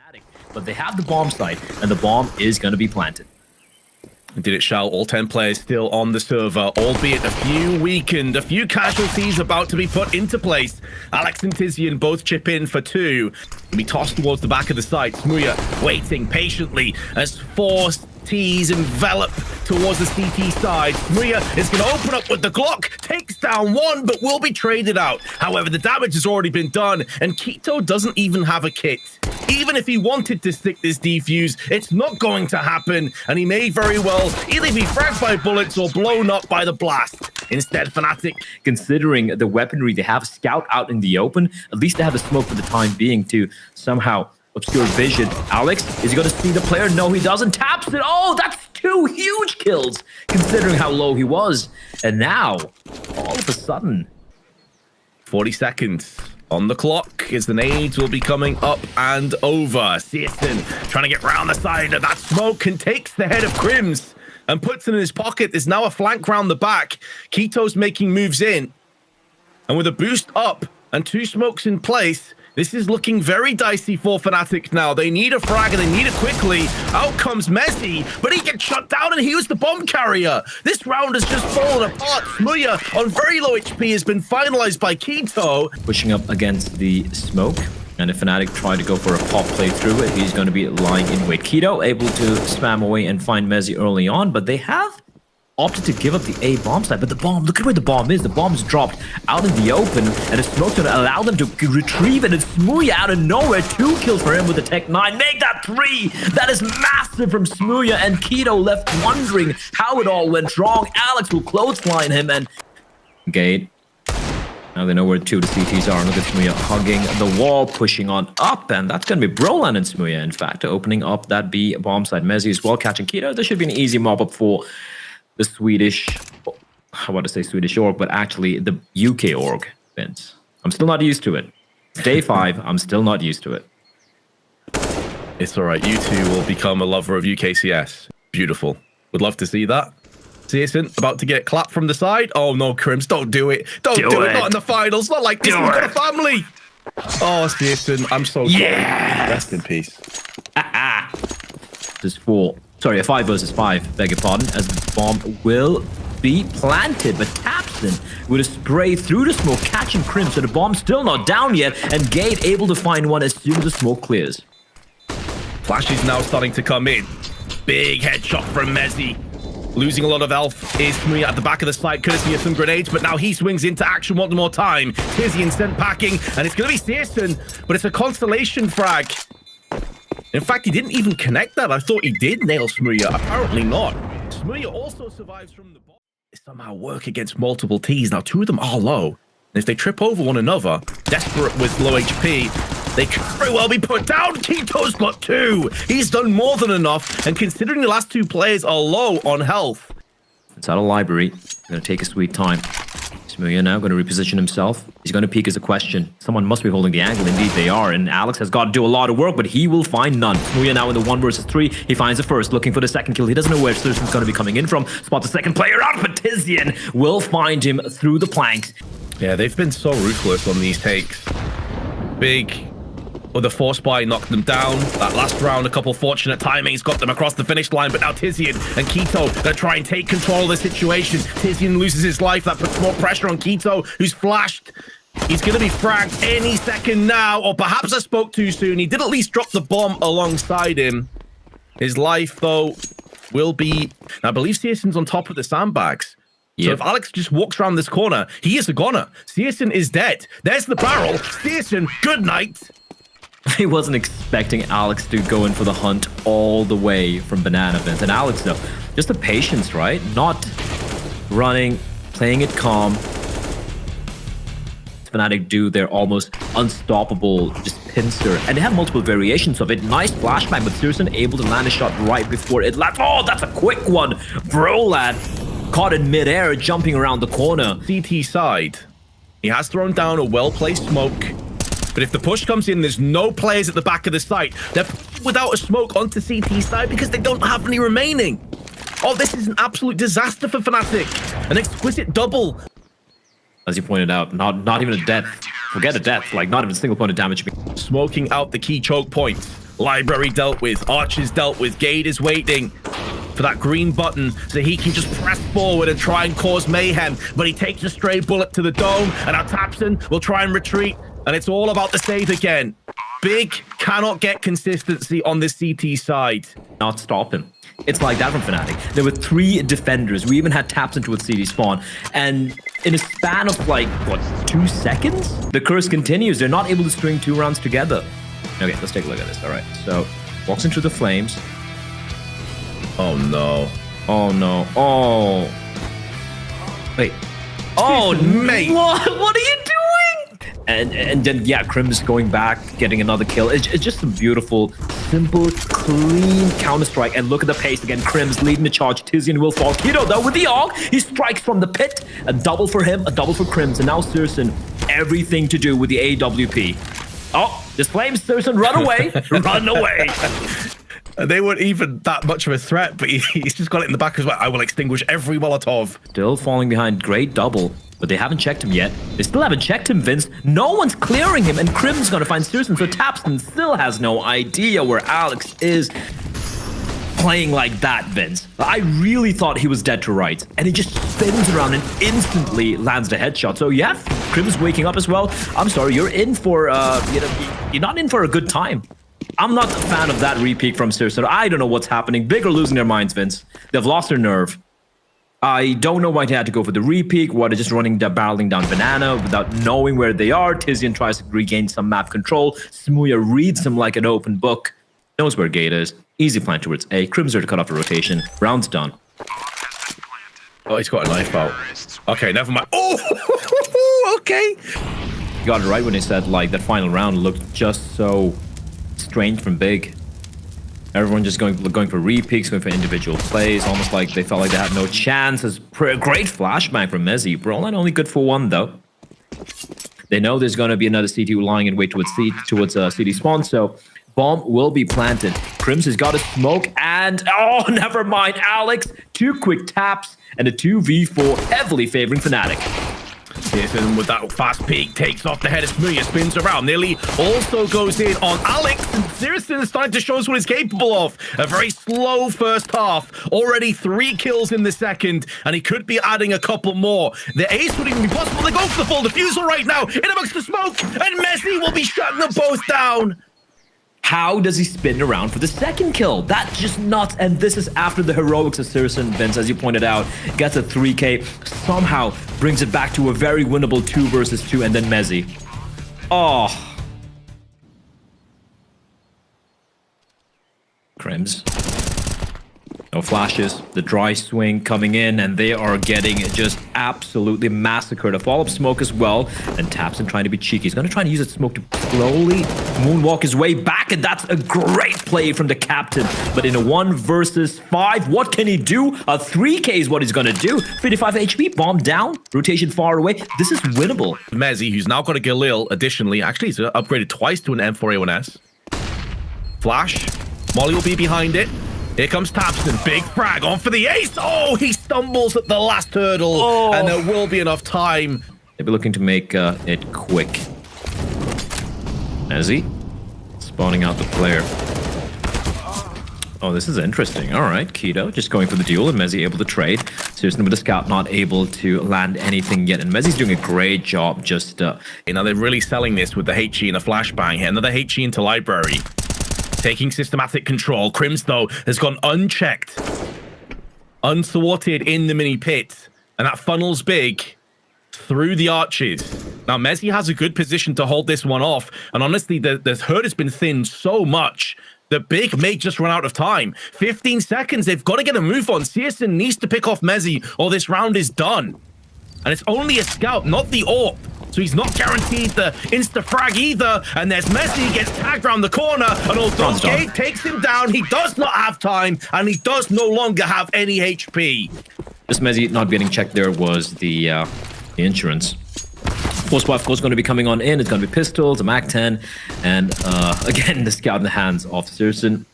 Fnatic, but they have the bomb site, and the bomb is going to be planted. Did it shout? All 10 players still on the server, albeit a few weakened, a few casualties about to be put into place. Alex and Tizian both chip in for 2. Be tossed towards the back of the site. Smooya waiting patiently as 4 T's envelop towards the CT side. Smooya is going to open up with the Glock, takes down 1, but will be traded out. However, the damage has already been done, and k1to doesn't even have a kit. Even if he wanted to stick this defuse, it's not going to happen, and he may very well either be fragged by bullets or blown up by the blast. Instead, Fnatic, considering the weaponry, they have Scout out in the open. At least they have a smoke for the time being to somehow obscure vision. Alex, is he going to see the player? No, he doesn't. Taps it. Oh, that's 2 huge kills, considering how low he was. And now, all of a sudden, 40 seconds on the clock as the nades will be coming up and over. Searson trying to get round the side of that smoke and takes the head of Crims and puts it in his pocket. There's now a flank round the back. k1to's making moves in. And with a boost up and 2 smokes in place, this is looking very dicey for Fnatic now. They need a frag and they need it quickly. Out comes Messi, but he gets shut down and he was the bomb carrier. This round has just fallen apart. Smooya on very low HP has been finalized by k1to. Pushing up against the smoke. And if Fnatic try to go for a pop play through it, he's going to be lying in wait. k1to able to spam away and find Messi early on, but they have opted to give up the A bomb site. But the bomb, look at where the bomb is. The bomb's dropped out in the open, and the smoke's going to allow them to retrieve it. And Smooya out of nowhere, 2 kills for him with the Tech 9. Make that 3. That is massive from Smooya, and k1to left wondering how it all went wrong. Alex will clothesline him, and Gate. Now they know where 2 of the CTs are. Look at Smooya hugging the wall, pushing on up, and that's going to be Brolan and Smooya, in fact, opening up that B bomb side. Messi as well, catching k1to. This should be an easy mop up for the Swedish, I want to say Swedish org, but actually the UK org, Vince. I'm still not used to it. It's day 5, I'm still not used to it. It's all right. You 2 will become a lover of UKCS. Beautiful. Would love to see that. Searson about to get clapped from the side. Oh no, Crims, don't do it. Don't do it. Not in the finals. Not like this. We've got a family. Oh, Searson, I'm so sorry. Rest in peace. This is 4. Sorry, a 5 versus 5, beg your pardon, as the bomb will be planted, but Tapson with a spray through the smoke, catching Crims, so the bomb's still not down yet, and Gate able to find one as soon as the smoke clears. Flash is now starting to come in. Big headshot from Messi. Losing a lot of health is Smooya at the back of the site, courtesy of some grenades, but now he swings into action one more time. Tizian sent packing, and it's going to be Searson, but it's a constellation frag. In fact, he didn't even connect that. I thought he did nail Smooya. Apparently not. Smooya also survives from the bomb. They somehow work against multiple T's. Now, 2 of them are low. And if they trip over one another, desperate with low HP, they could very well be put down. k1to's got 2. He's done more than enough. And considering the last 2 players are low on health. It's out of library. Going to take a sweet time. Smooya now going to reposition himself. He's going to peek as a question. Someone must be holding the angle. Indeed, they are. And Alex has got to do a lot of work, but he will find none. Smooya now in the 1 versus 3. He finds the first, looking for the second kill. He doesn't know where Searson's going to be coming in from. Spot the second player out, but Tizian will find him through the planks. Yeah, they've been so ruthless on these takes. Big. Well, the force buy knocked them down. That last round, a couple fortunate timings got them across the finish line, but now Tizian and k1to going to try and take control of the situation. Tizian loses his life. That puts more pressure on k1to, who's flashed. He's going to be fragged any second now, or perhaps I spoke too soon. He did at least drop the bomb alongside him. His life, though, will be... Now, I believe Searson's on top of the sandbags. So if Alex just walks around this corner, he is a goner. Searson is dead. There's the barrel. Searson, good night. I wasn't expecting Alex to go in for the hunt all the way from Banana Vince. And Alex, though, just the patience, right? Not running, playing it calm. Fnatic do their almost unstoppable just pincer. And they have multiple variations of it. Nice flashback, but Searson able to land a shot right before it lands. Oh, that's a quick one. Brolan caught in midair, jumping around the corner. CT side. He has thrown down a well-placed smoke. But if the push comes in, there's no players at the back of the site. They're without a smoke onto CT side because they don't have any remaining. Oh, this is an absolute disaster for Fnatic. An exquisite double. As you pointed out, not even a death. Forget a death, like not even a single point of damage. Smoking out the key choke points. Library dealt with, Archer's dealt with, Gade is waiting for that green button so he can just press forward and try and cause mayhem, but he takes a stray bullet to the dome, and now Tapson will try and retreat, and it's all about the save again. Big cannot get consistency on the CT side. Not stop him. It's like that from Fnatic. There were 3 defenders. We even had Tapson towards CD spawn, and in a span of like, what, 2 seconds? The curse continues. They're not able to string 2 rounds together. Okay, let's take a look at this. All right, so walks into the flames. Oh no. Oh no. Oh. Wait. Oh, mate. What are you doing? And then, yeah, Crim's going back, getting another kill. It's just a beautiful, simple, clean counter-strike. And look at the pace again. Crim's leading the charge. Tizian will fall. Kido, though, with the AUG. He strikes from the pit. A double for him, a double for Crims. And now Syrson, everything to do with the AWP. Oh, this flames Syrson. Run away. Run away. They weren't even that much of a threat, but he's just got it in the back as well. I will extinguish every Molotov. Still falling behind. Great double, but they haven't checked him yet. They still haven't checked him, Vince. No one's clearing him, and Crim's gonna find Syrson, so Tapson still has no idea where Alex is. Playing like that, Vince. I really thought he was dead to rights, and he just spins around and instantly lands the headshot. So yeah, Crim's waking up as well. I'm sorry, you're in for, you're not in for a good time. I'm not a fan of that repeat from Syrson. I don't know what's happening. Big are losing their minds, Vince. They've lost their nerve. I don't know why they had to go for the repeat, why they're just barreling down Banana without knowing where they are. Tizian tries to regain some map control. Smooya reads him like an open book. Knows where Gate is. Easy plan towards A. Crims are to cut off the rotation. Round's done. Oh, he's got a knife out. Okay, never mind. Oh, okay. You got it right when they said, like, that final round looked just so strange from Big. Everyone just going for repeats, going for individual plays, almost like they felt like they had no chance. It's a great flashbang from Mezzi. Brolin only good for 1, though. They know there's going to be another CT lying in wait towards CD spawn, so bomb will be planted. Crims has got a smoke, and oh, never mind, Alex. 2 quick taps and a 2v4, heavily favoring Fnatic. Jason with that fast peek takes off the head of Smooya, spins around, nearly also goes in on Alex, and Syrson is starting to show us what he's capable of. A very slow first half, already 3 kills in the second, and he could be adding a couple more. The ace would even be possible. They go for the full defusal right now, in amongst the smoke, and Messi will be shutting them both down. How does he spin around for the second kill? That's just nuts. And this is after the heroics of Syrson. Vince, as you pointed out, gets a 3K, somehow brings it back to a very winnable 2 versus 2, and then Mezzi. Oh. Crims. No flashes, the dry swing coming in, and they are getting just absolutely massacred. A follow-up smoke as well, and Tapson trying to be cheeky. He's going to try and use that smoke to slowly moonwalk his way back, and that's a great play from the captain. But in a 1 versus 5, what can he do? A 3K is what he's going to do. 55 HP, bomb down, rotation far away. This is winnable. Mezzi, who's now got a Galil, additionally, actually he's upgraded twice to an M4A1S. Flash, Molly will be behind it. Here comes Tapson, big frag on for the ace. Oh, he stumbles at the last hurdle, and there will be enough time. They'll be looking to make it quick. Mezzi spawning out the player. Oh, this is interesting. All right, Kido just going for the duel, and Mezzi able to trade. Syrson with the scout not able to land anything yet, and Mezzi's doing a great job just... You know, they're really selling this with the HE and a flashbang here. Another HE into library. Taking systematic control. Crims, though, has gone unchecked, unthwarted in the mini pit, and that funnels Big through the arches. Now, Mezzi has a good position to hold this one off, and honestly, the herd has been thinned so much that Big may just run out of time. 15 seconds, they've got to get a move on. Syrson needs to pick off Mezzi, or this round is done. And it's only a scout, not the AWP. So he's not guaranteed the insta-frag either. And there's Messi, gets tagged around the corner. And although Gate takes him down, he does not have time. And he does no longer have any HP. This Messi not getting checked there was the insurance. Force buff, of course, going to be coming on in. It's going to be pistols, a MAC-10. And again, the scout in the hands of Syrson.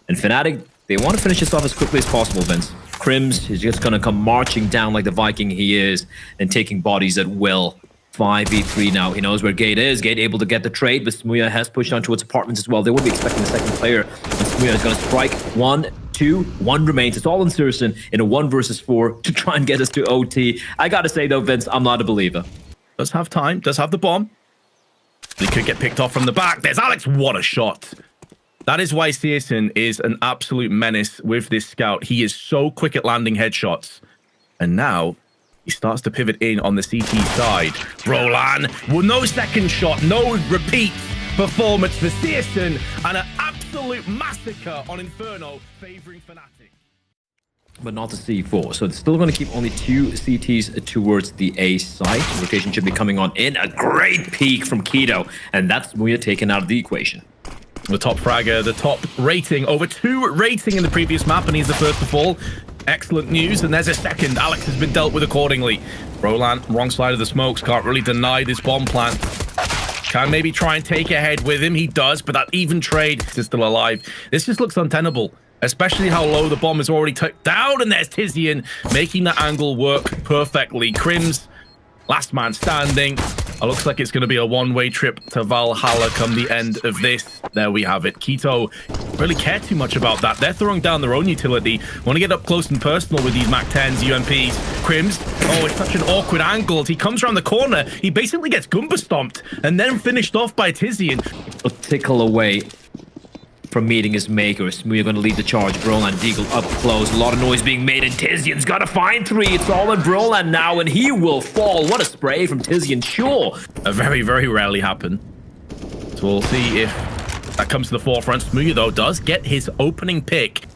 And Fnatic, they want to finish this off as quickly as possible, Vince. Crims is just going to come marching down like the Viking he is and taking bodies at will. 5v3 now. He knows where Gate is. Gate able to get the trade, but Smooya has pushed on towards apartments as well. They would be expecting the second player. And Smooya is going to strike. 1, 2, 1 remains. It's all on Sirson in a 1 versus 4 to try and get us to OT. I gotta say though, Vince, I'm not a believer. Does have time, does have the bomb. He could get picked off from the back. There's Alex. What a shot. That is why Searson is an absolute menace with this scout. He is so quick at landing headshots. And now he starts to pivot in on the CT side. Roland, well, no second shot, no repeat performance for Searson, and an absolute massacre on Inferno, favoring Fnatic. But not the C4. So it's still going to keep only 2 CTs towards the A site. Rotation should be coming on in. A great peek from Keto. And that's Smooya taken out of the equation. The top fragger, the top rating, over 2 rating in the previous map, and he's the first to fall. Excellent news, and there's a second. Alex has been dealt with accordingly. Roland, wrong side of the smokes, can't really deny this bomb plant. Can maybe try and take ahead with him. He does, but that even trade is still alive. This just looks untenable, especially how low the bomb is already tucked down, and there's Tizian making that angle work perfectly. Crims, last man standing. It looks like it's going to be a one-way trip to Valhalla come the end of this. There we have it. Keto really care too much about that. They're throwing down their own utility. Want to get up close and personal with these Mac 10s, UMPs. Crims, oh, it's such an awkward angle. He comes around the corner. He basically gets Goomba stomped and then finished off by Tizian. A tickle away from meeting his maker. Smooya going to lead the charge. Broland Deagle up close. A lot of noise being made, and Tizian's got to find 3. It's all on Broland now, and he will fall. What a spray from Tizian. Sure. A very, very rarely happen. So we'll see if that comes to the forefront. Smooya, though, does get his opening pick.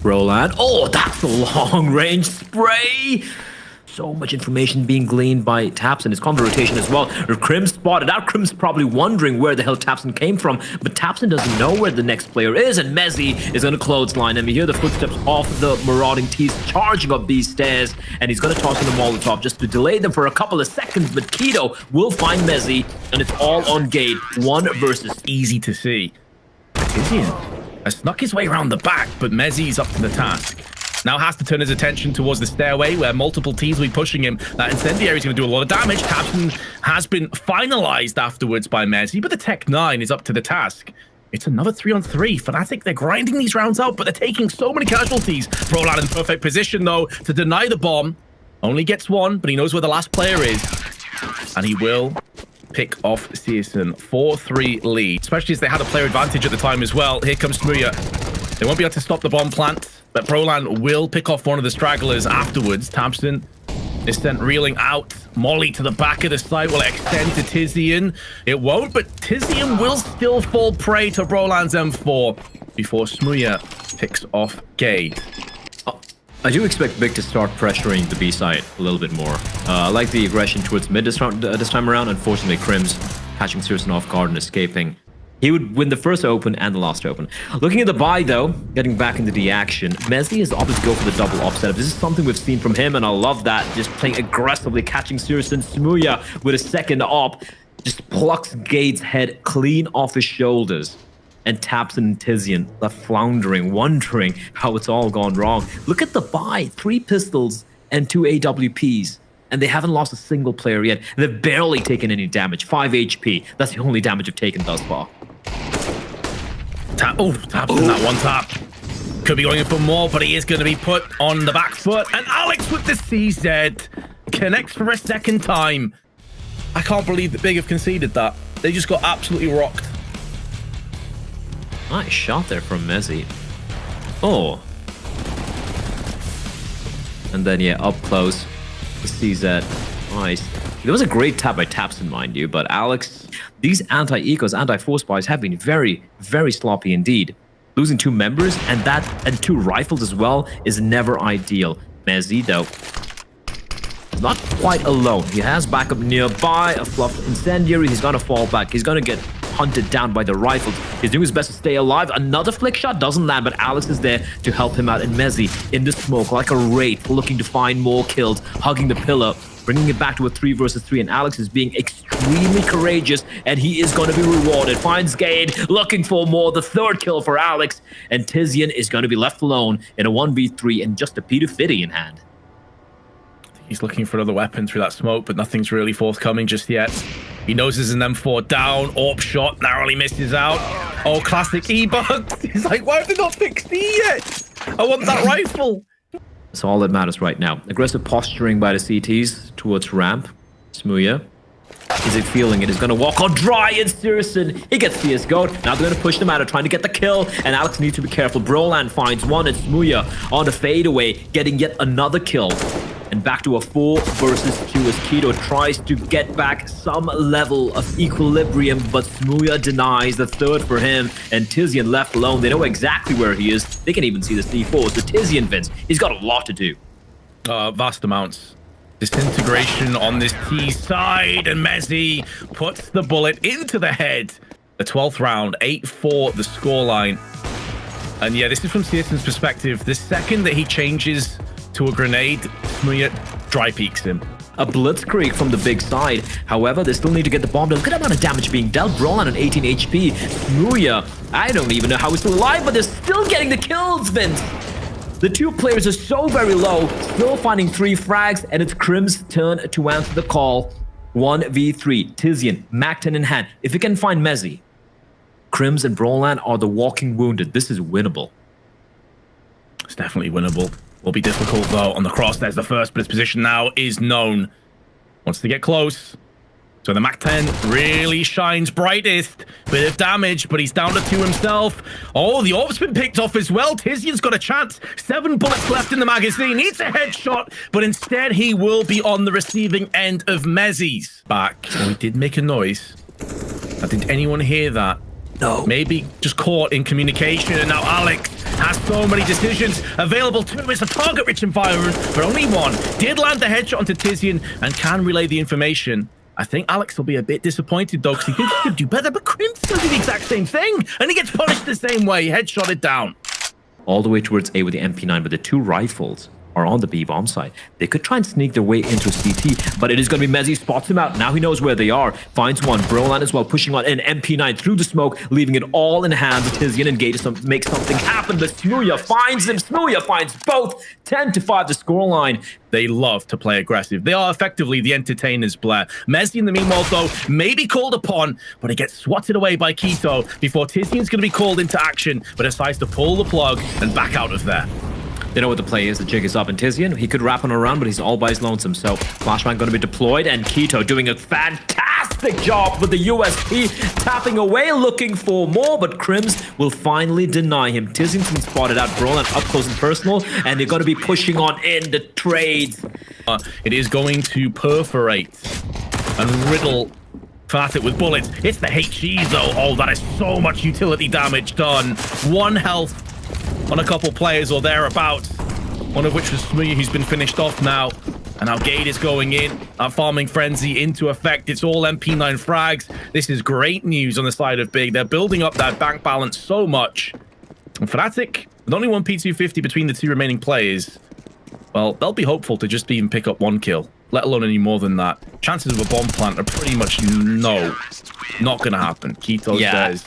Broland. Oh, that's a long-range spray. So much information being gleaned by Tapson. His combo rotation as well. Crim spotted out. Crim's probably wondering where the hell Tapson came from, but Tapson doesn't know where the next player is, and Mezzi is going to clothesline him. You hear the footsteps off the marauding T's charging up these stairs, and he's going to toss in the Molotov just to delay them for a couple of seconds, but Keto will find Mezzi, and it's all on Gate. 1 versus. Easy to see. Tizian has snuck his way around the back, but Mezzi's up to the task. Now has to turn his attention towards the stairway where multiple teams will be pushing him. That incendiary is going to do a lot of damage. Tapson has been finalized afterwards by Mezzi, but the Tech 9 is up to the task. It's another 3-on-3. Fnatic, they're grinding these rounds out, but they're taking so many casualties. Roland in perfect position, though, to deny the bomb. Only gets 1, but he knows where the last player is. And he will pick off Searson. 4-3 lead, especially as they had a player advantage at the time as well. Here comes Smooya. They won't be able to stop the bomb plant, but Proland will pick off one of the stragglers afterwards. Thompson is sent reeling out. Molly to the back of the site will extend to Tizian. It won't, but Tizian will still fall prey to Proland's M4 before Smooya picks off Gade. I do expect Big to start pressuring the B side a little bit more. I like the aggression towards mid this time around. Unfortunately, Crim's catching Sirson off guard and escaping. He would win the first open and the last open. Looking at the buy, though, getting back into the action, Mezzi has opted to go for the double op setup. This is something we've seen from him, and I love that. Just playing aggressively, catching Sirson. Smooya with a second op just plucks Gade's head clean off his shoulders. And Tapson and Tizian left floundering, wondering how it's all gone wrong. Look at the buy. 3 pistols and 2 AWPs. And they haven't lost a single player yet. And they've barely taken any damage. 5 HP. That's the only damage they've taken thus far. Taps in that one tap. Could be going in for more, but he is going to be put on the back foot. And Alex with the CZ connects for a second time. I can't believe that Big have conceded that. They just got absolutely rocked. Nice shot there from Mezzi. Oh. And then, yeah, up close. The CZ. Nice. There was a great tap by Tapson, mind you, but Alex, these anti-ecos, anti-force buys have been very, very sloppy indeed. Losing 2 members and 2 rifles as well is never ideal. Mezzi, though, not quite alone. He has backup nearby, a fluff incendiary. He's gonna fall back. He's gonna get hunted down by the rifles. He's doing his best to stay alive. Another flick shot doesn't land, but Alex is there to help him out. And Mezzi in the smoke like a wraith, looking to find more kills, hugging the pillar, bringing it back to a 3 versus 3. And Alex is being extremely courageous, and he is going to be rewarded. Finds Gade, looking for more. The 3rd kill for Alex, and Tizian is going to be left alone in a 1v3 and just a P250 in hand. He's looking for another weapon through that smoke, but nothing's really forthcoming just yet. He knows there's an M4 down. AWP shot narrowly misses out. Oh, classic E-bug. He's like, why have they not fixed E yet? I want that rifle. That's all that matters right now. Aggressive posturing by the CTs towards ramp. Smooya. Is it feeling it? Is going to walk on dry, and Syrison, he gets CSGO'd. Now they're going to push them out, trying to get the kill, and Alex needs to be careful. Brolan finds one, and Smooya on the fadeaway, getting yet another kill. And back to a 4 versus 2 as Keto tries to get back some level of equilibrium, but Smooya denies the third for him, and Tizian left alone. They know exactly where he is. They can even see the C4. So Tizian, Vince, he's got a lot to do. Vast amounts. Disintegration on this T side, and Mezzi puts the bullet into the head. The 12th round, 8-4 the scoreline. And yeah, this is from Searson's perspective. The second that he changes to a grenade, Smooya dry peeks him. A blitzkrieg from the big side. However, they still need to get the bomb down. Look at the amount of damage being dealt. Brolan on 18 HP. Smooya, I don't even know how he's still alive, but they're still getting the kills, Vince. The two players are so very low, still finding 3 frags, and it's Crim's turn to answer the call. 1v3, Tizian, Mac-10 in hand. If you can find Mezzi, Crims and Brolan are the walking wounded. This is winnable. It's definitely winnable. Will be difficult though. On the cross, there's the first, but his position now is known. Wants to get close. So the Mac-10 really shines brightest. Bit of damage, but he's down to 2 himself. Oh, the orb's been picked off as well. Tizian's got a chance. 7 bullets left in the magazine. Needs a headshot, but instead he will be on the receiving end of Mezzi's back. Oh, he did make a noise. Did anyone hear that? No. Maybe just caught in communication, and now Alex has so many decisions available to him. It's a target-rich environment, but only one. Did land the headshot onto Tizian and can relay the information. I think Alex will be a bit disappointed, though, because he thinks he could do better, but Crim's still do the exact same thing, and he gets punished the same way. Headshotted down. All the way towards A with the MP9, but the 2 rifles are on the B bomb side. They could try and sneak their way into CT, but it is going to be Mezzi spots them out. Now he knows where they are. Finds one. Brolan as well, pushing on an MP9 through the smoke, leaving it all in hands of Tizian and Gage to make something happen. But Smooya finds him. Smooya finds both. 10-5 the scoreline. They love to play aggressive. They are effectively the entertainers, Blair. Mezzi, in the meanwhile, though, may be called upon, but he gets swatted away by Keto before Tizian's going to be called into action, but decides to pull the plug and back out of there. They know what the play is. The jig is up, and Tizian, he could wrap on around, but he's all by his lonesome. So Flashbang going to be deployed, and Keto doing a fantastic job with the USP, tapping away, looking for more, but Crims will finally deny him. Tizian's been spotted out, Brolan up close and personal, and they're going to be pushing on in the trades. It is going to perforate and riddle Fnatic with bullets. It's the HE, though. Oh, that is so much utility damage done. 1 health on a couple players or thereabouts, one of which was Smooya, who's been finished off now. And now Gade is going in, farming frenzy into effect. It's all MP9 frags. This is great news on the side of Big. They're building up that bank balance so much. And Fnatic, with only 1 P250 between the 2 remaining players, well, they'll be hopeful to just even pick up 1 kill, let alone any more than that. Chances of a bomb plant are pretty much no, not going to happen. Keto says,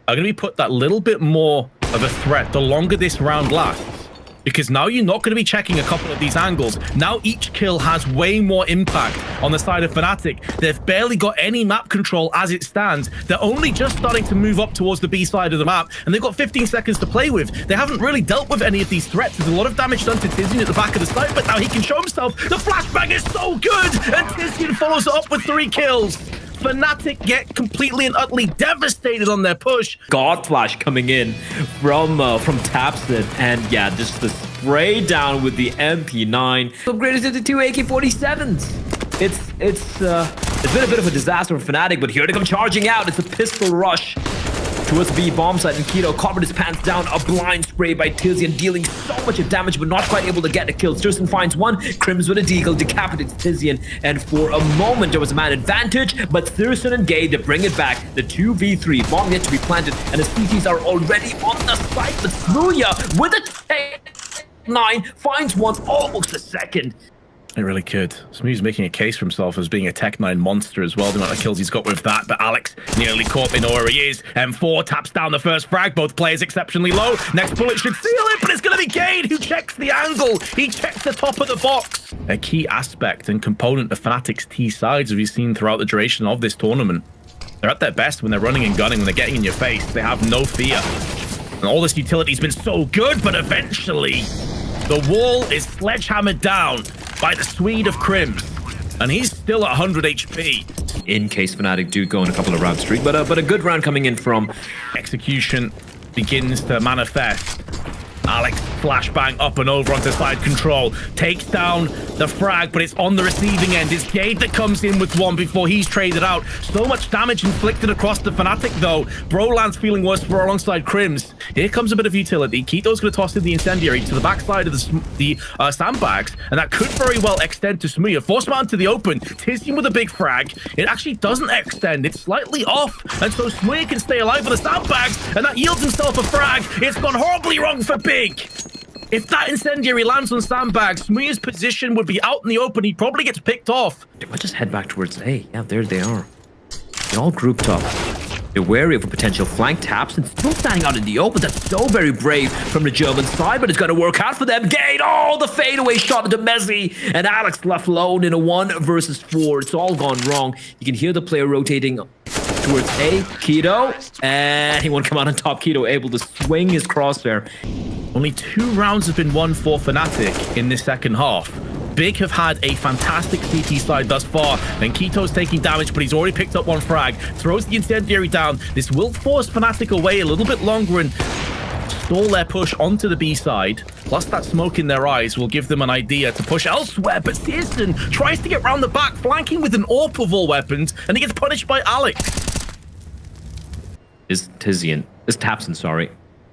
I'm going to be put that little bit more of a threat the longer this round lasts, because now you're not going to be checking a couple of these angles. Now each kill has way more impact on the side of Fnatic. They've barely got any map control as it stands. They're only just starting to move up towards the B side of the map, and they've got 15 seconds to play with. They haven't really dealt with any of these threats. There's a lot of damage done to Tizian at the back of the site, but now he can show himself. The flashbang is so good, and Tizian follows it up with 3 kills. Fnatic get completely and utterly devastated on their push. God Flash coming in from Tapson, and yeah, just the spray down with the MP9. Upgraded to the 2 AK-47s. It's been a bit of a disaster for Fnatic, but here they come charging out. It's a pistol rush towards B bomb site, and Keto covered his pants down. A blind spray by Tizian, dealing so much of damage, but not quite able to get a kill. Sturson finds one. Crims with a deagle decapitates Tizian, and for a moment there was a man advantage, but Thurston and Gay to bring it back. The 2v3, bomb yet to be planted, and the CTs are already on the site. But Smooya with a 9 finds one, almost a second. It really could. Smooth's making a case for himself as being a Tech-9 monster as well, the amount of kills he's got with that. But Alex nearly caught. They know where he is. M4 taps down the first frag. Both players exceptionally low. Next bullet should seal it, but it's going to be Gade who checks the angle. He checks the top of the box. A key aspect and component of Fnatic's T sides, as we've seen throughout the duration of this tournament. They're at their best when they're running and gunning, when they're getting in your face. They have no fear. And all this utility's been so good, but eventually the wall is sledgehammered down by the Swede of Crims, and he's still at 100 HP. In case Fnatic do go in a couple of round streak, but a good round coming in from Execution begins to manifest. Alex flashbang up and over onto side control, takes down the frag, but it's on the receiving end. It's Gade that comes in with one before he's traded out. So much damage inflicted across the Fnatic though. Broland's feeling worse for alongside Crims. Here comes a bit of utility. Kito's going to toss in the incendiary to the backside of the sandbags, and that could very well extend to Smooya. Force man to the open. Tizian with a big frag. It actually doesn't extend. It's slightly off, and so Smooya can stay alive with the sandbags, and that yields himself a frag. It's gone horribly wrong for Big. If that incendiary lands on sandbags, Smooya's position would be out in the open. He probably gets picked off. They might just head back towards A. Yeah, there they are. They're all grouped up. They're wary of a potential flank taps and still standing out in the open. That's so very brave from the German side, but it's going to work out for them. Gade, oh, the fadeaway shot into Messi, and Alex left alone in a 1 versus 4. It's all gone wrong. You can hear the player rotating towards A, Keto, and he won't come out on top. Keto able to swing his crosshair. Only 2 rounds have been won for Fnatic in this second half. Big have had a fantastic CT side thus far, and Kito's taking damage, but he's already picked up 1 frag. Throws the incendiary down. This will force Fnatic away a little bit longer and stall their push onto the B side. Plus that smoke in their eyes will give them an idea to push elsewhere, but Searson tries to get round the back, flanking with an AWP of all weapons, and he gets punished by Alex. Is Tapson, sorry.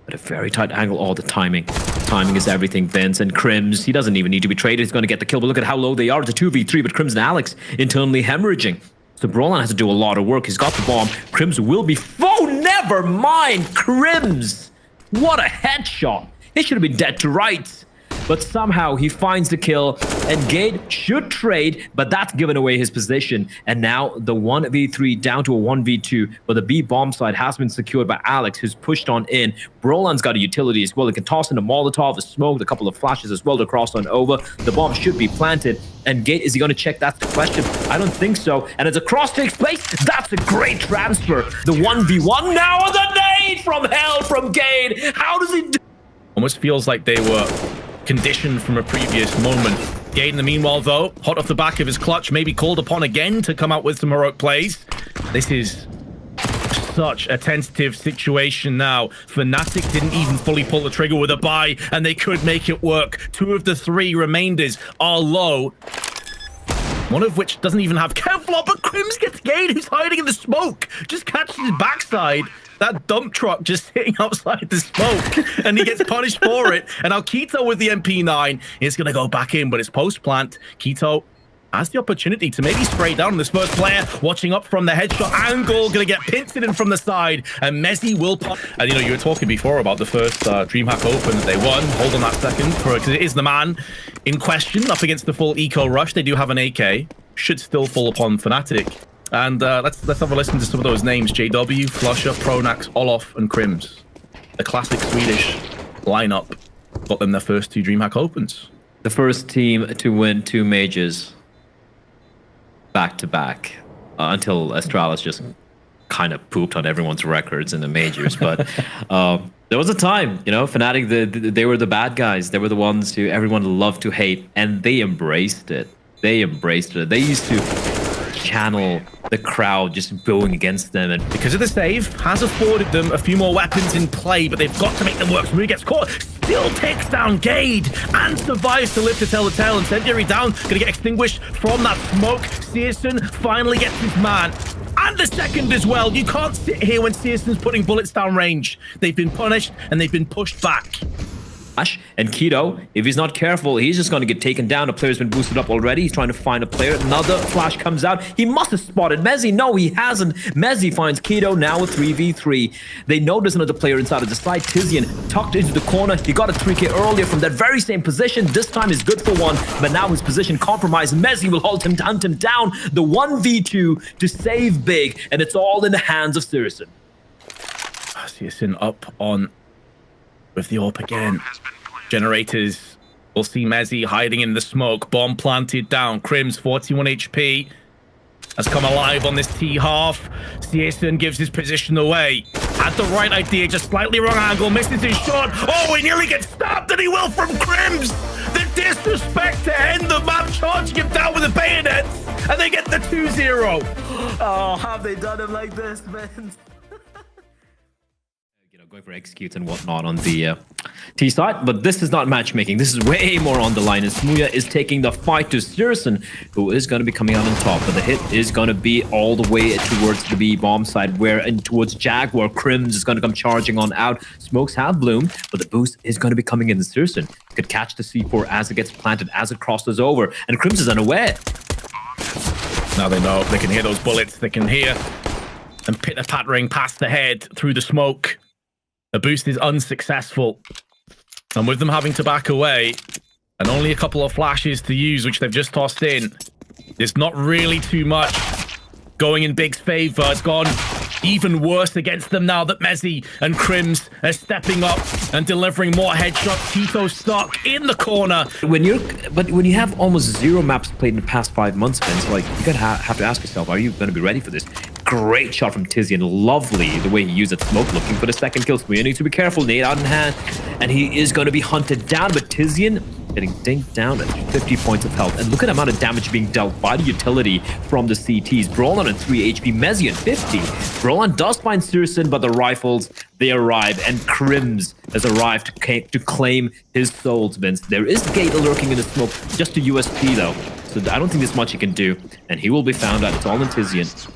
At a very tight angle, all the timing. Timing is everything. Vince and Crims, he doesn't even need to be traded. He's going to get the kill, but look at how low they are. It's a 2v3, but Crims and Alex internally hemorrhaging. So Brolan has to do a lot of work. He's got the bomb. Crims will be... Oh, never mind! Crims! What a headshot! He should have been dead to rights. But somehow he finds the kill, and Gade should trade, but that's given away his position. And now the 1v3 down to a 1v2, but the B bomb side has been secured by Alex, who's pushed on in. Brolan's got a utility as well. He can toss in a Molotov, a smoke, a couple of flashes as well to cross on over. The bomb should be planted. And Gade, is he going to check? That's the question. I don't think so. And as a cross takes place, that's a great transfer. The 1v1 now, and the nade from hell from Gade. How does he do? Almost feels like they were conditioned from a previous moment. Gade, in the meanwhile, though, hot off the back of his clutch, maybe called upon again to come out with some heroic plays. This is such a tentative situation now. Fnatic didn't even fully pull the trigger with a buy, and they could make it work. 2 of the 3 remainders are low. One of which doesn't even have Kevlar, but Crims gets Gade, who's hiding in the smoke. Just catches his backside. That dump truck just sitting outside the smoke, and he gets punished for it. And now Kito with the MP9 is going to go back in, but it's post-plant. Kito has the opportunity to maybe spray down on this first player, watching up from the headshot angle, going to get pincered in from the side, and Messi will pop. And you know, you were talking before about the first DreamHack Open that they won. Hold on that second, because it is the man in question up against the full eco rush. They do have an AK, should still fall upon Fnatic. And let's have a listen to some of those names. JW, Flusher, Pronax, Olof, and Crims. The classic Swedish lineup got them their first 2 DreamHack Opens. The first team to win 2 majors back-to-back until Astralis just kind of pooped on everyone's records in the majors. But there was a time, you know, Fnatic, they were the bad guys. They were the ones who everyone loved to hate, and they embraced it. They embraced it. They used to channel the crowd just booing against them, and because of the save has afforded them a few more weapons in play, but they've got to make them work. Smooth gets caught, still takes down Gade and survives to live to tell the tale. Incendiary down, gonna get extinguished from that smoke. Searson finally gets his man and the second as well. You can't sit here when Searson's putting bullets down range. They've been punished and they've been pushed back. And Keto, if he's not careful, he's just going to get taken down. A player's been boosted up already. He's trying to find a player. Another flash comes out. He must have spotted Mezzi. No, he hasn't. Mezzi finds Keto, now a 3v3. They know there's another player inside of the side. Tizian tucked into the corner. He got a 3k earlier from that very same position. This time is good for one, but now his position compromised. Mezzi will hunt him down. The 1v2 to save Big, and it's all in the hands of Syrson. Syrson up on with the AWP again. Generators will see Mezzi hiding in the smoke. Bomb planted down. Crims 41 HP has come alive on this T half. Syrson gives his position away. Had the right idea, just slightly wrong angle. Misses his shot. Oh, he nearly gets stabbed, and he will from Crims. The disrespect to end the map, charging him down with a bayonet, and they get the 2-0. Oh, have they done him like this, man? Going for executes and whatnot on the T side, but this is not matchmaking. This is way more on the line, and Smooya is taking the fight to Syrson, who is going to be coming out on top, but the hit is going to be all the way towards the B bomb side, and towards Jaguar. Crims is going to come charging on out. Smokes have bloomed, but the boost is going to be coming in. Syrson could catch the C4 as it gets planted, as it crosses over, and Crims is unaware. Now they know. They can hear those bullets. They can hear them pitter-pattering past the head through the smoke. The boost is unsuccessful, and with them having to back away and only a couple of flashes to use, which they've just tossed in, there's not really too much going in Big's favor. It's gone even worse against them now that Mezzi and Crims are stepping up and delivering more headshots. Tito stuck in the corner. When you have almost 0 maps played in the past 5 months, Vince, like, you gotta have to ask yourself, are you going to be ready for this? Great shot from Tizian. Lovely the way he used that smoke, looking for the second kill. We need to be careful. Nade out in hand, and he is going to be hunted down. But Tizian getting dinked down at 50 points of health. And look at the amount of damage being dealt by the utility from the CTs. Brolan at 3 HP, Mezzi at 50. Brolan does find Syrson, but the rifles, they arrive, and Crims has arrived to claim his souls, Vince. There is Gate lurking in the smoke, just a USP though. So I don't think there's much he can do, and he will be found out. It's all in Tizian.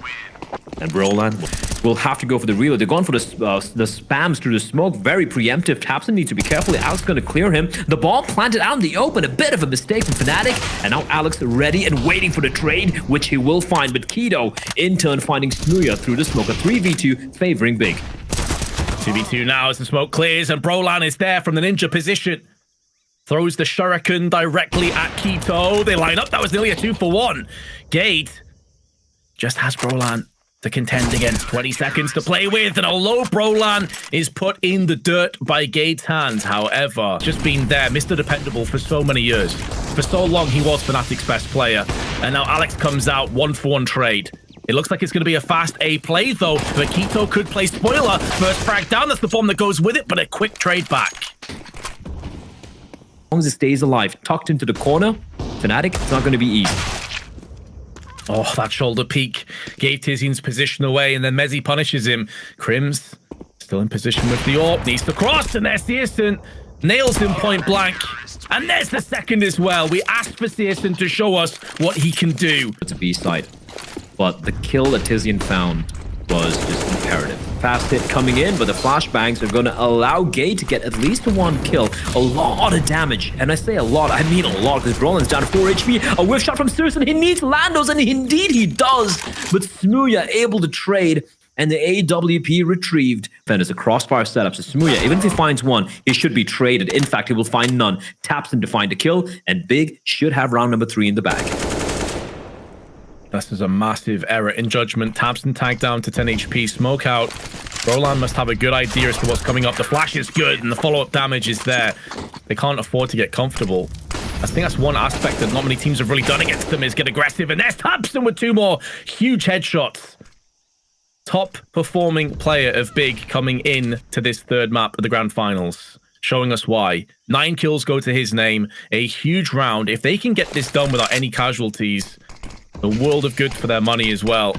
And Brolan will have to go for the reload. They're going for the spams through the smoke. Very preemptive. Tapson needs to be careful. Alex is going to clear him. The bomb planted out in the open. A bit of a mistake from Fnatic. And now Alex ready and waiting for the trade, which he will find. But Keto, in turn, finding Smooya through the smoke. A 3v2 favoring Big. 2v2 now as the smoke clears, and Brolan is there from the ninja position. Throws the shuriken directly at Keto. They line up. That was nearly a 2-for-1. Gate just has Brolan to contend against. 20 seconds to play with, and although Brolan is put in the dirt by Gate's hands, however, just been there, Mr. Dependable for so many years. For so long, he was Fnatic's best player, and now Alex comes out 1-for-1 trade. It looks like it's going to be a fast A play, though, but Keto could play spoiler. First frag down, that's the bomb that goes with it, but a quick trade back. As long as it stays alive, tucked into the corner, Fnatic, it's not going to be easy. Oh, that shoulder peek gave Tizian's position away, and then Mezzi punishes him. Crims still in position with the AWP, needs to cross, and there's Syrson. Nails him point blank. And there's the second as well. We asked for Syrson to show us what he can do. It's a B side, but the kill that Tizian found was just imperative. Fast hit coming in, but the flashbangs are going to allow Gate to get at least 1 kill. A lot of damage, and I say a lot, I mean a lot, because Brolan's down to 4 HP. A whiff shot from Syrson. He needs Landos, and indeed he does. But Smooya able to trade, and the AWP retrieved. Then there's a crossfire setup, so Smooya, even if he finds one, he should be traded. In fact, he will find none. Taps him to find a kill, and Big should have round number 3 in the bag. This is a massive error in judgment. Tabson tagged down to 10 HP. Smoke out. Brolan must have a good idea as to what's coming up. The flash is good, and the follow-up damage is there. They can't afford to get comfortable. I think that's one aspect that not many teams have really done against them, is get aggressive. And there's Tabson with 2 more huge headshots. Top performing player of Big coming in to this 3rd map of the Grand Finals, showing us why. 9 kills go to his name. A huge round. If they can get this done without any casualties, a world of good for their money as well.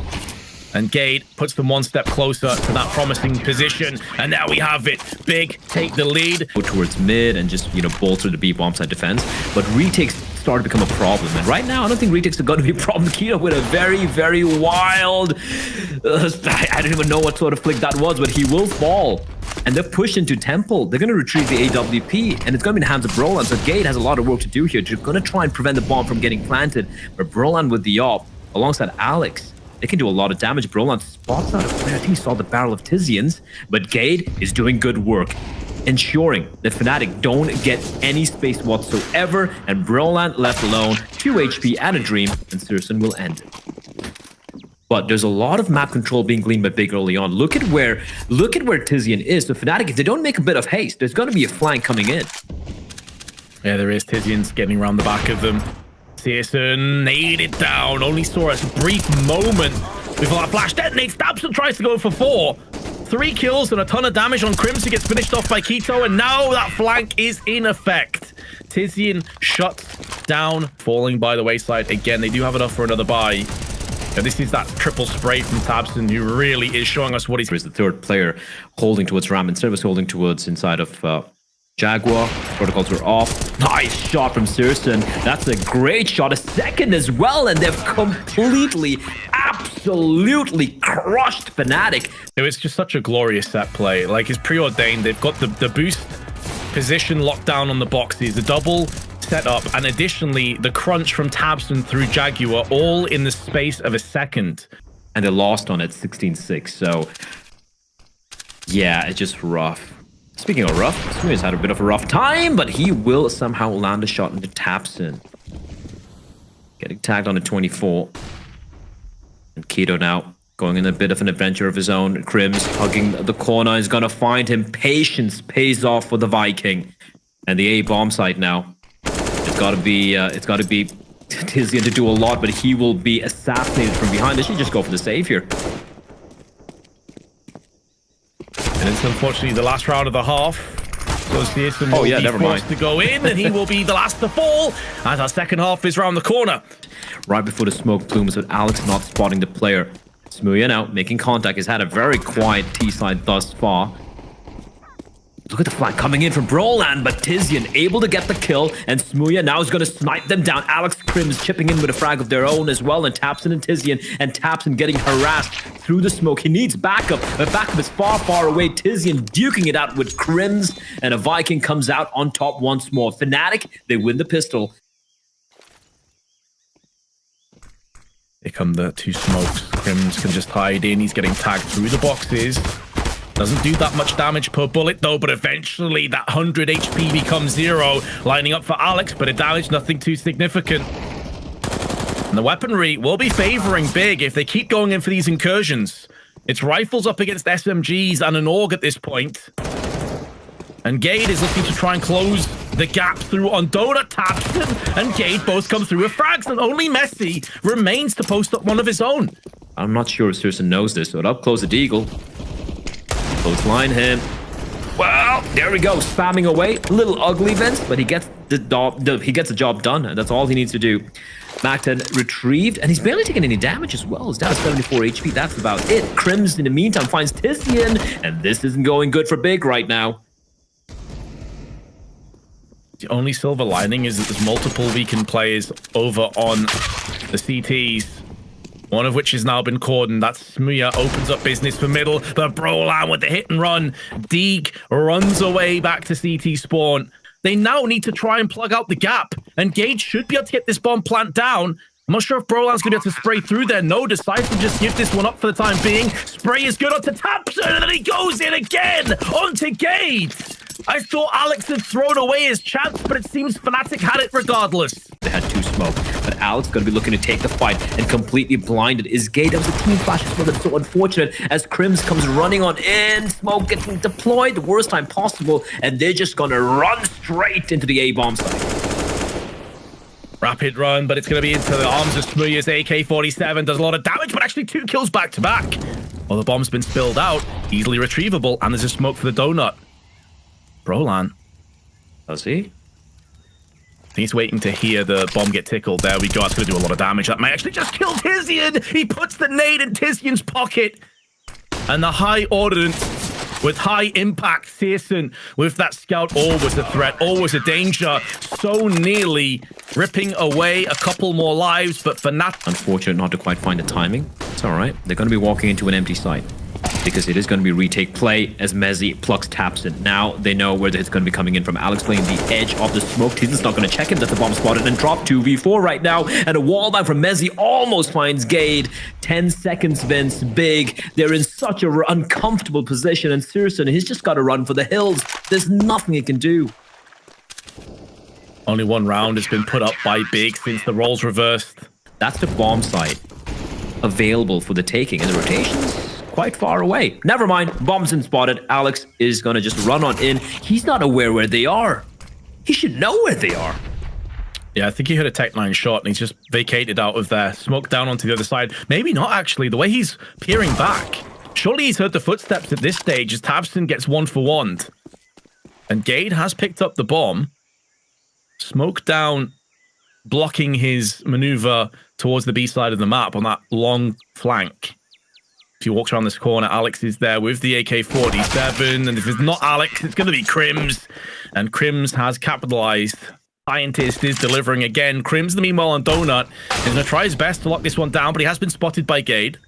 And Gate puts them 1 step closer to that promising position. And now we have it. Big take the lead. Go towards mid and just, bolster the B bomb side defense. But retakes start to become a problem. And right now, I don't think retakes are going to be a problem. Keto with a very, very wild... I don't even know what sort of flick that was, but he will fall. and they're pushed into Temple. They're going to retrieve the AWP, and it's going to be in the hands of Brolan. So Gate has a lot of work to do here. They're going to try and prevent the bomb from getting planted. But Brolan with the op, alongside Alex, they can do a lot of damage. Brolan spots out a player. I think he saw the barrel of Tizian's, but Gate is doing good work, ensuring that Fnatic don't get any space whatsoever, and Brolan left alone, 2 HP and a Dream, and Syrson will end it. But there's a lot of map control being gleaned by Big early on. Look at where Tizian is. So Fnatic, if they don't make a bit of haste, there's going to be a flank coming in. Yeah, there is. Tizian's getting around the back of them. Syrson nailed it down. Only saw us a brief moment before that flash detonates. Stabson tries to go for 4. 3 kills and a ton of damage on Crims, who gets finished off by Keto, and now that flank is in effect. Tizian shut down, falling by the wayside again. They do have enough for another buy. And this is that triple spray from Tabson, who really is showing us what he's... There's the third player holding towards Ram instead of holding towards inside of Jaguar. Protocols are off. Nice shot from Syrson. That's a great shot. A second as well, and they've completely, absolutely crushed Fnatic. It was just such a glorious set play. Like, it's preordained. They've got the boost position locked down on the boxes, the double setup, and additionally the crunch from Tabson through Jaguar, all in the space of a second. And they lost on it 16-6. So yeah, it's just rough. Speaking of rough, Smuya's had a bit of a rough time, but he will somehow land a shot into Tabson. Getting tagged on a 24. And Keto now going in a bit of an adventure of his own. Crims hugging the corner is gonna find him. Patience pays off for the Viking. And the A bomb site now. It's gotta be Tizian to do a lot, but he will be assassinated from behind. They should just go for the save here. And it's unfortunately the last round of the half. So Syrson will be forced to go in, and he will be the last to fall as our second half is round the corner. Right before the smoke plumes, with Alex not spotting the player. Smuya now making contact. Has had a very quiet T side thus far. Look at the flank coming in from Brolan, but Tizian able to get the kill, and Smuya now is going to snipe them down. Alex Crims chipping in with a frag of their own as well, and Tabson and Tizian, and Tabson getting harassed through the smoke. He needs backup, but backup is far, far away. Tizian duking it out with Crims, and a Viking comes out on top once more. Fnatic, they win the pistol. Here come the 2 smokes. Crims can just hide in. He's getting tagged through the boxes. Doesn't do that much damage per bullet though, but eventually that 100 HP becomes 0, lining up for Alex, but a damage nothing too significant. And the weaponry will be favoring Big if they keep going in for these incursions. It's rifles up against SMGs and an AUG at this point. And Gade is looking to try and close the gap through on Donut. Tabson and Gade both come through with frags, and only Messi remains to post up one of his own. I'm not sure if Syrson knows this, but up close the Deagle. Clothesline him. Well, there we go, spamming away. A little ugly, Vince, but he gets the job done, and that's all he needs to do. Macton retrieved, and he's barely taking any damage as well. He's down to 74 HP. That's about it. Crims, in the meantime, finds Tizian, and this isn't going good for Big right now. The only silver lining is that there's multiple weakened players over on the CTs. One of which has now been cordoned. That's Smuya opens up business for middle, but Brolan with the hit and run. Deeg runs away back to CT spawn. They now need to try and plug out the gap, and Gage should be able to get this bomb plant down. I'm not sure if Brolan's going to be able to spray through there. No, decides to just give this one up for the time being. Spray is good onto Tabson, and then he goes in again onto Gage. I thought Alex had thrown away his chance, but it seems Fnatic had it regardless. They had 2 smoke, but Alex going to be looking to take the fight, and completely blinded is Gate. That was a team flash as well. That's so unfortunate as Crims comes running on in. Smoke getting deployed the worst time possible, and they're just going to run straight into the A-bomb site. Rapid run, but it's going to be into the arms of Smuya's AK-47. Does a lot of damage, but actually 2 kills back to back. Well, the bomb's been spilled out, easily retrievable, and there's a smoke for the donut. Brolan. Does he? He's waiting to hear the bomb get tickled. There we go. That's going to do a lot of damage. That might actually just kill Tizian. He puts the nade in Tizian's pocket. And the high ordnance with high impact. Syrson with that scout, always a threat, always a danger. So nearly ripping away a couple more lives, but Fnatic. Unfortunate not to quite find the timing. It's all right. They're going to be walking into an empty site. because it is going to be retake play as Mezzi plucks Tapson. Now they know where it's going to be coming in from. Alex playing the edge of the smoke. Tizin's not going to check him. That's a bomb spotted and drop 2v4 right now. And a wall down from Mezzi almost finds Gade. 10 seconds, Vince. Big. They're in such an uncomfortable position. And Searson, he's just got to run for the hills. There's nothing he can do. Only one round has been put up by Big since the roles reversed. That's the bomb site available for the taking. And the rotations quite far away. Never mind. Bomb's been spotted. Alex is going to just run on in. He's not aware where they are. He should know where they are. Yeah, I think he hit a Tech-9 shot and he's just vacated out of there. Smoked down onto the other side. Maybe not, actually. The way he's peering back. Surely he's heard the footsteps at this stage as Tabson gets 1-for-1. And Gade has picked up the bomb. Smoke down, blocking his maneuver towards the B side of the map on that long flank. If he walks around this corner, Alex is there with the AK-47. And if it's not Alex, it's going to be Crims. And Crims has capitalized. Scientist is delivering again. Crims, the meanwhile, on Donut is going to try his best to lock this one down, but he has been spotted by Gade.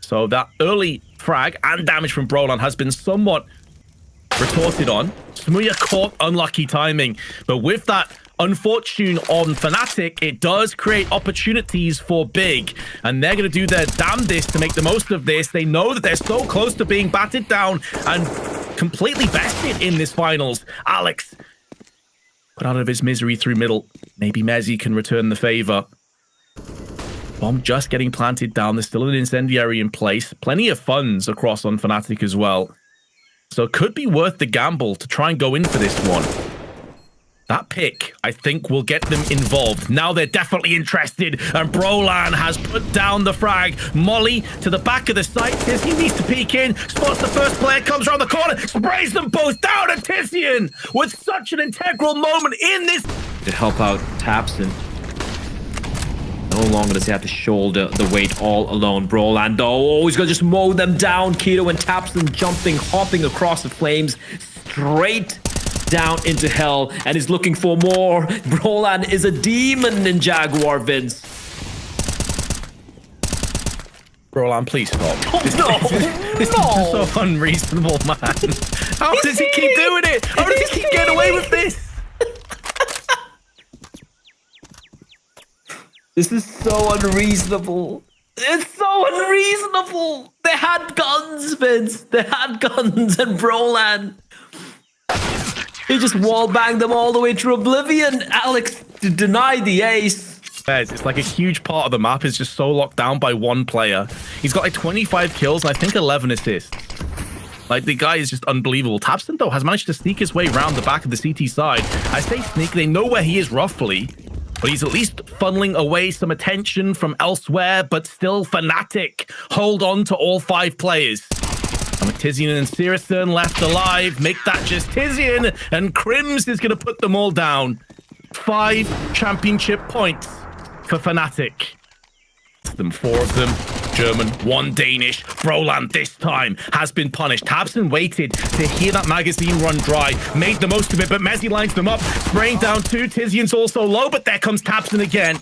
So that early frag and damage from Brolan has been somewhat retorted on. Smuya caught unlucky timing. But with that unfortune on Fnatic, it does create opportunities for Big, and they're going to do their damnedest to make the most of this. They know that they're so close to being battered down and completely vested in this finals. Alex put out of his misery through middle. Maybe Mezzi can return the favor. Bomb just getting planted down. There's still an incendiary in place. Plenty of funds across on Fnatic as well. So it could be worth the gamble to try and go in for this one. That pick, I think, will get them involved. Now they're definitely interested, and Brolan has put down the frag. Molly to the back of the site. Tizian needs to peek in, spots the first player, comes around the corner, sprays them both down, and Tizian with such an integral moment in this. To help out Tapson. No longer does he have to shoulder the weight all alone. Brolan, though, he's going to just mow them down. Keto and Tapson jumping, hopping across the flames, straight down into hell, and is looking for more. Brolan is a demon in Jaguar, Vince. Brolan, please stop. Oh, This is just so unreasonable, man. How does he keep doing it? How does he keep getting away with this? This is so unreasonable. It's so unreasonable. They had guns, Vince. They had guns, and Brolan, he just wall-banged them all the way through oblivion. Alex denied the ace. It's like a huge part of the map is just so locked down by one player. He's got like 25 kills and I think 11 assists. Like, the guy is just unbelievable. Tabson, though, has managed to sneak his way around the back of the CT side. I say sneak, they know where he is roughly, but he's at least funneling away some attention from elsewhere, but still Fnatic hold on to all 5 players. And with Tizian and Searson left alive, make that just Tizian, and Crims is going to put them all down. 5 championship points for Fnatic. Them 4 of them German, 1 Danish. Brolan this time has been punished. Tabson waited to hear that magazine run dry, made the most of it, but Mezzi lines them up, spraying down 2. Tizian's also low, but there comes Tabson again.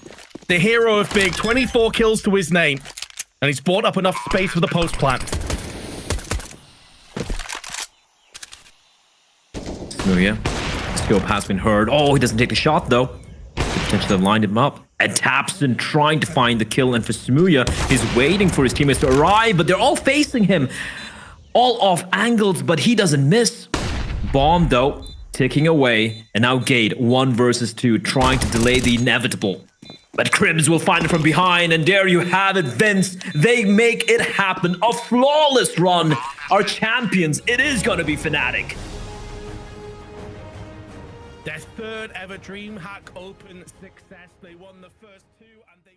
The hero of Big, 24 kills to his name, and he's bought up enough space for the post plant. Smuya, scope has been heard. Oh, he doesn't take the shot though. Potentially lined him up. And Tapson trying to find the kill, and for Smuya, he's waiting for his teammates to arrive, but they're all facing him. All off angles, but he doesn't miss. Bomb, though, ticking away. And now Gade, 1 versus 2, trying to delay the inevitable. But Crims will find it from behind, and there you have it, Vince. They make it happen. A flawless run. Our champions, it is going to be Fnatic. Their 3rd ever DreamHack Open success. They won the first 2 and they